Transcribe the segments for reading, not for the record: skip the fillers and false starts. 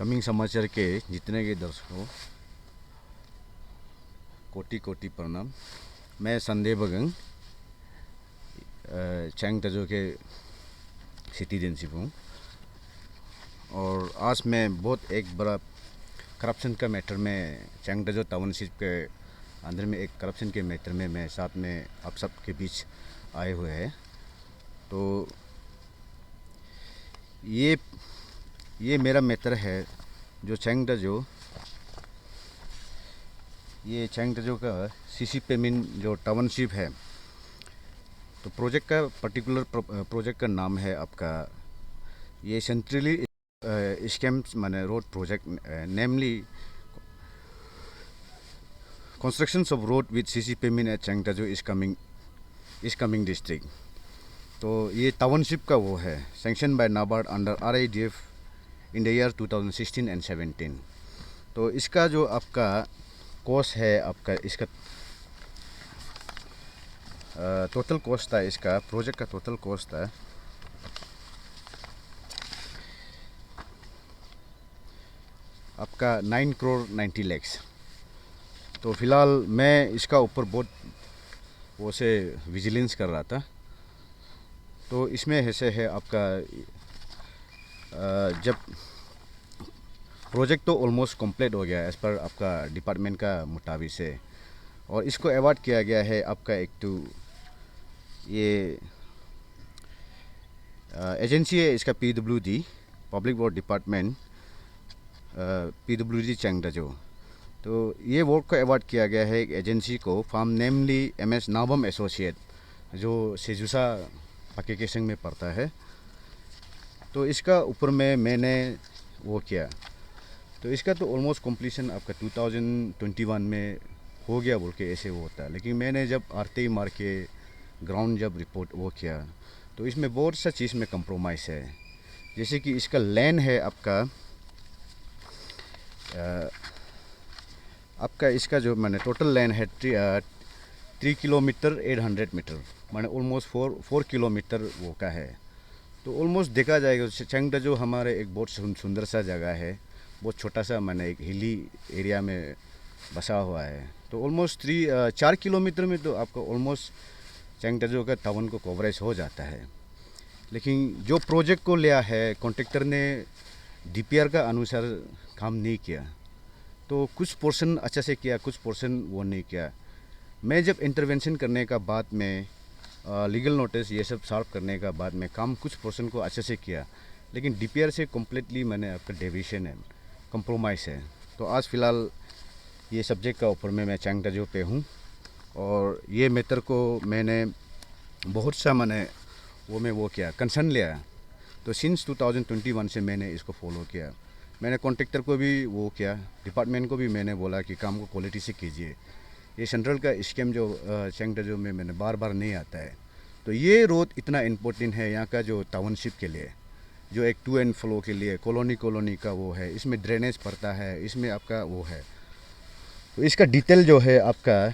Coming समाचार के जितने के दर्शकों कोटि कोटि प्रणाम। मैं संदीप बगंग चैंग तजो के सिटीजनशिप हूँ और आज मैं बहुत एक बड़ा करप्शन का मैटर में चैंग तजो टाउनशिप के अंदर में एक करप्शन के मैटर में मैं साथ में आप सब के बीच आए हुए हैं। तो ये मेरा मैटर है जो चैंग तजो ये चैंग तजो का सीसी पेमिन जो टाउनशिप है। तो प्रोजेक्ट का पर्टिकुलर प्रोजेक्ट का नाम है आपका ये सेंट्रली स्कैम्स माने road project namely constructions of road with CC pavement at Chang Tajo is coming district. तो ये टाउनशिप का वो है sanction by NABARD under RIDF in the year 2016 and 17। तो इसका जो आपका कॉस्ट है आपका इसका टोटल कॉस्ट था इसका प्रोजेक्ट का टोटल कॉस्ट था आपका 9 करोड़ 90 लाख। तो फिलहाल मैं इसका ऊपर बहुत वो से विजिलेंस कर रहा था। तो इसमें ऐसे है आपका जब प्रोजेक्ट तो ऑलमोस्ट कंप्लीट हो गया एज पर आपका डिपार्टमेंट का मुताबिक से, और इसको अवार्ड किया गया है आपका एक तो ये एजेंसी है इसका PWD public work department PWD Chang Tajo. तो ये वर्क को अवार्ड किया गया है एक एजेंसी को फार्म नेमली MS नाबम एसोसिएट जो सेजुसा पाकेकेसिंग में पड़ता है। तो इसका ऊपर में मैंने वो किया। तो इसका तो ऑलमोस्ट कंप्लीशन आपका 2021 में हो गया बोल के ऐसे वो होता है। लेकिन मैंने जब आरती मार के ग्राउंड जब रिपोर्ट वो किया तो इसमें बहुत सा चीज़ में कंप्रोमाइज़ है। जैसे कि इसका लैंड है आपका इसका जो मैंने टोटल लैंड है 3 किलोमीटर 800 मीटर माने ऑलमोस्ट 4 किलोमीटर वो का है। तो ऑलमोस्ट देखा जाएगा चैंग तजो हमारे एक बहुत सुंदर सा जगह है, बहुत छोटा सा मैंने एक हिली एरिया में बसा हुआ है। तो ऑलमोस्ट 4 किलोमीटर में तो आपका ऑलमोस्ट चैंग तजो का टाउन को कवरेज हो जाता है। लेकिन जो प्रोजेक्ट को लिया है कॉन्ट्रैक्टर ने DPR का अनुसार काम नहीं किया। तो कुछ पोर्शन अच्छा से किया, कुछ पोर्शन वो नहीं किया। मैं जब इंटरवेंशन करने का बाद में लीगल नोटिस ये सब सॉल्व करने का बाद में काम कुछ पोर्शन को अच्छे से किया, लेकिन DPR से कम्प्लीटली मैंने आपका डेविएशन है, कंप्रोमाइज़ है। तो आज फ़िलहाल ये सब्जेक्ट का ऊपर में मैं चैंग तजो पे हूँ और ये मैटर को मैंने बहुत सा मैंने वो किया कंसर्न लिया। तो सिंस 2021 से मैंने इसको फॉलो किया। मैंने कॉन्ट्रैक्टर को भी वो किया, डिपार्टमेंट को भी मैंने बोला कि काम को क्वालिटी से कीजिए। ये सेंट्रल का स्कीम जो चैंग तजो में मैंने बार बार नहीं आता है। तो ये रोड इतना इम्पोर्टेंट है यहाँ का जो टाउनशिप के लिए, जो एक टू एंड फ्लो के लिए कॉलोनी का वो है, इसमें ड्रेनेज पड़ता है, इसमें आपका वो है। तो इसका डिटेल जो है आपका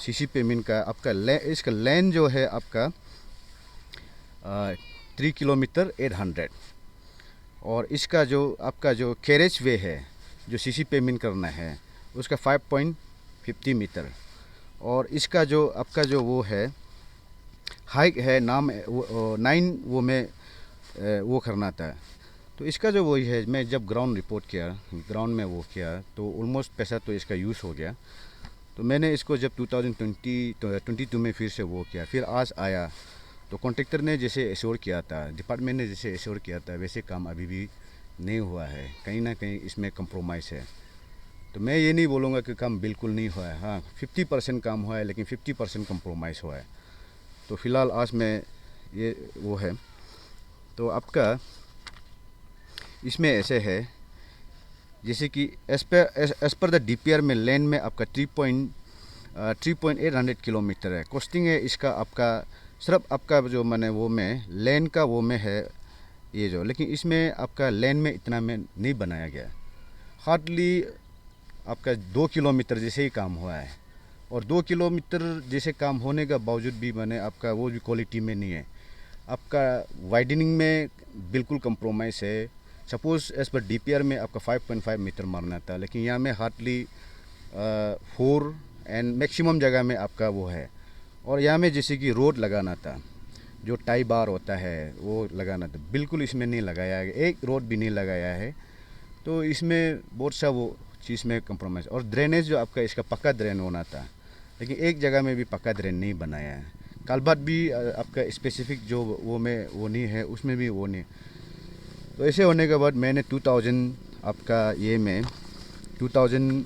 सीसी पेमेंट का आपका इसका लैंड जो है आपका 3 किलोमीटर 800 और इसका जो आपका जो कैरेज वे है जो सीसी पेमेंट करना है उसका 5.50 मीटर और इसका जो आपका जो वो है हाइट है नाम 9 वो में वो करना था। तो इसका जो वही है मैं जब ग्राउंड रिपोर्ट किया ग्राउंड में वो किया तो ऑलमोस्ट पैसा तो इसका यूज़ हो गया। तो मैंने इसको जब 2022 में फिर से वो किया, फिर आज आया तो कॉन्ट्रैक्टर ने जैसे एश्योर किया था, डिपार्टमेंट ने जैसे एश्योर किया था वैसे काम अभी भी नहीं हुआ है, कहीं ना कहीं इसमें कंप्रोमाइज़ है। तो मैं ये नहीं बोलूँगा कि काम बिल्कुल नहीं हुआ है, हाँ 50% काम हुआ है लेकिन 50% कंप्रोमाइज़ हुआ है। तो फ़िलहाल आज मैं ये वो है। तो आपका इसमें ऐसे है जैसे कि एज पर द DPR में लैंड में आपका 3.800 किलोमीटर है। कॉस्टिंग है इसका आपका सिर्फ आपका जो मैंने वो में लैंड का वो में है ये जो, लेकिन इसमें आपका लैंड में इतना में नहीं बनाया गया। हार्डली आपका 2 किलोमीटर जैसे ही काम हुआ है और 2 किलोमीटर जैसे काम होने का बावजूद भी मैंने आपका वो भी क्वालिटी में नहीं है। आपका वाइडनिंग में बिल्कुल कंप्रोमाइज़ है, सपोज़ एज पर DPR में आपका 5.5 मीटर मारना था, लेकिन यहाँ में हार्डली 4 एंड मैक्सिमम जगह में आपका वो है। और यहाँ में जैसे कि रोड लगाना था, जो टाई बार होता है वो लगाना था, बिल्कुल इसमें नहीं लगाया है, एक रोड भी नहीं लगाया है। तो इसमें बहुत सा वो चीज़ में कंप्रोमाइज़। और ड्रेनेज जो आपका इसका पक्का ड्रेन होना था, लेकिन एक जगह में भी पक्का ड्रेन नहीं बनाया है। कालबात भी आपका स्पेसिफिक जो वो में वो नहीं है, उसमें भी वो नहीं। तो ऐसे होने के बाद मैंने 2000 आपका ये में 2000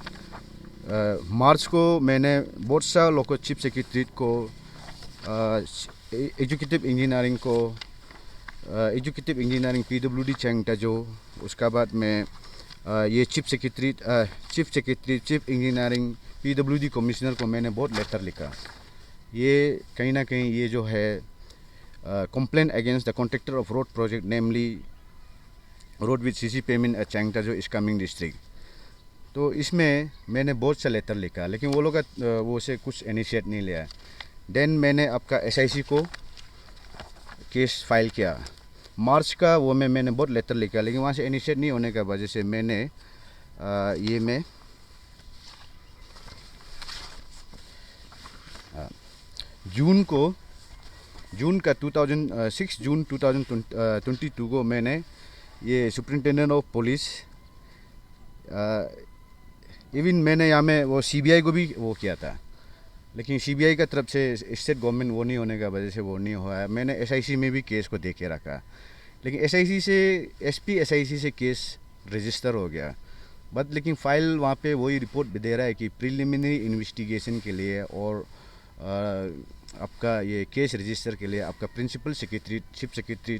मार्च को मैंने बहुत सा लोगों चीफ सेक्रेटरीट को, एजुकेटिव इंजीनियरिंग PWD चैंगटा जो, उसका बाद में ये चीफ इंजीनियरिंग PWD कमिश्नर को मैंने बहुत लेटर लिखा। ये कहीं ना कहीं ये जो है complaint against the contractor of road project namely road with CC payment Changta जो इस कमिंग डिस्ट्रिक्ट। तो इसमें मैंने बहुत सा लेटर लिखा, लेकिन वो लोग का वो से कुछ इनिशिएट नहीं लिया। देन मैंने आपका SIC को केस फाइल किया मार्च का, वो में मैंने बहुत लेटर लिखा, लेकिन वहाँ से इनिशिएट नहीं होने की वजह से मैंने ये में जून का 6 जून 2022 को मैंने ये सुपरिटेंडेंट ऑफ पुलिस, इवन मैंने यहाँ में वो CBI को भी वो किया था, लेकिन CBI का तरफ से स्टेट गवर्नमेंट वो नहीं होने का वजह से वो नहीं हुआ है। मैंने SIC में भी केस को दे के रखा, लेकिन SIC से SP SIC से केस रजिस्टर हो गया, बट लेकिन फ़ाइल वहाँ पे वही रिपोर्ट भी दे रहा है कि प्रिलिमिनरी इन्वेस्टिगेशन के लिए और आपका ये केस रजिस्टर के लिए आपका principal secretary, chief secretary,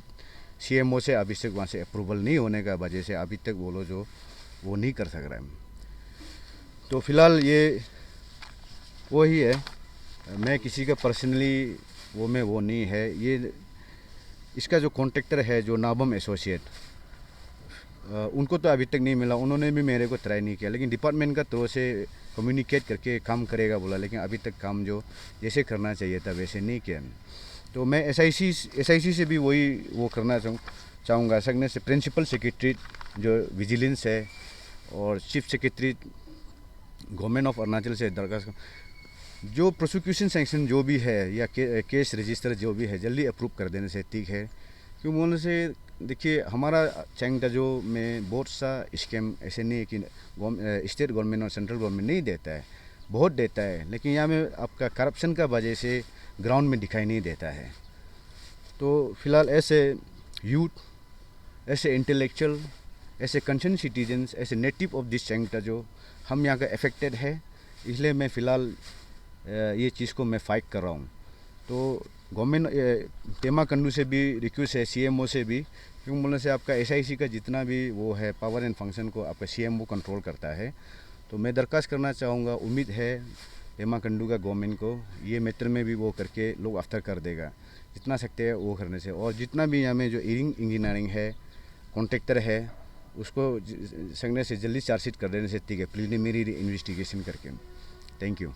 CMO से अभी तक वहाँ से अप्रूवल नहीं होने का वजह से अभी तक वो लोग जो वो नहीं कर सक रहा है। तो फ़िलहाल ये वही है, मैं किसी का पर्सनली वो में वो नहीं है। ये इसका जो कॉन्ट्रैक्टर है जो नाबम एसोसिएट, उनको तो अभी तक नहीं मिला, उन्होंने भी मेरे को ट्राई नहीं किया, लेकिन डिपार्टमेंट का थ्रू से कम्युनिकेट करके काम करेगा बोला, लेकिन अभी तक काम जो जैसे करना चाहिए था वैसे नहीं किया। तो मैं SIC से भी वही वो करना चाहूँगा सकने से प्रिंसिपल सेक्रेटरी जो विजिलेंस है और chief secretary government of Arunachal से दरखास्त, जो प्रोसिक्यूशन सैंक्शन जो भी है या केस रजिस्टर जो भी है जल्दी अप्रूव कर देने से ठीक है। क्यों बोलने से देखिए हमारा चैंगटा जो में बहुत सा स्कीम ऐसे नहीं है कि स्टेट गवर्नमेंट और सेंट्रल गवर्नमेंट नहीं देता है, बहुत देता है, लेकिन यहाँ में आपका करप्शन का वजह से ग्राउंड में दिखाई नहीं देता है। तो फिलहाल ऐसे यूथ, ऐसे इंटेलेक्चुअल, ऐसे कंसर्न सिटीजन्स, ऐसे नेटिव ऑफ दिस चैंगटा जो हम यहाँ का अफेक्टेड है, इसलिए मैं फ़िलहाल ये चीज़ को मैं फाइट कर रहा हूँ। तो गवर्नमेंट पेमा कंडू से भी रिक्वेस्ट है, CMO से भी, क्यों बोलने से आपका SIC का जितना भी वो है पावर एंड फंक्शन को आपका CMO कंट्रोल करता है। तो मैं दरख्वास्त करना चाहूँगा, उम्मीद है पेमा कंडू का गवर्नमेंट को ये मैटर में भी वो करके लोग आफ्टर कर देगा, जितना सकते हैं वो करने से। और जितना भी यहाँ में जो इंजीनियरिंग है कॉन्ट्रैक्टर है उसको संगने से जल्दी चार्जशीट कर देने से ठीक है, प्रिलिमिनरी इन्वेस्टिगेशन करके। Thank you.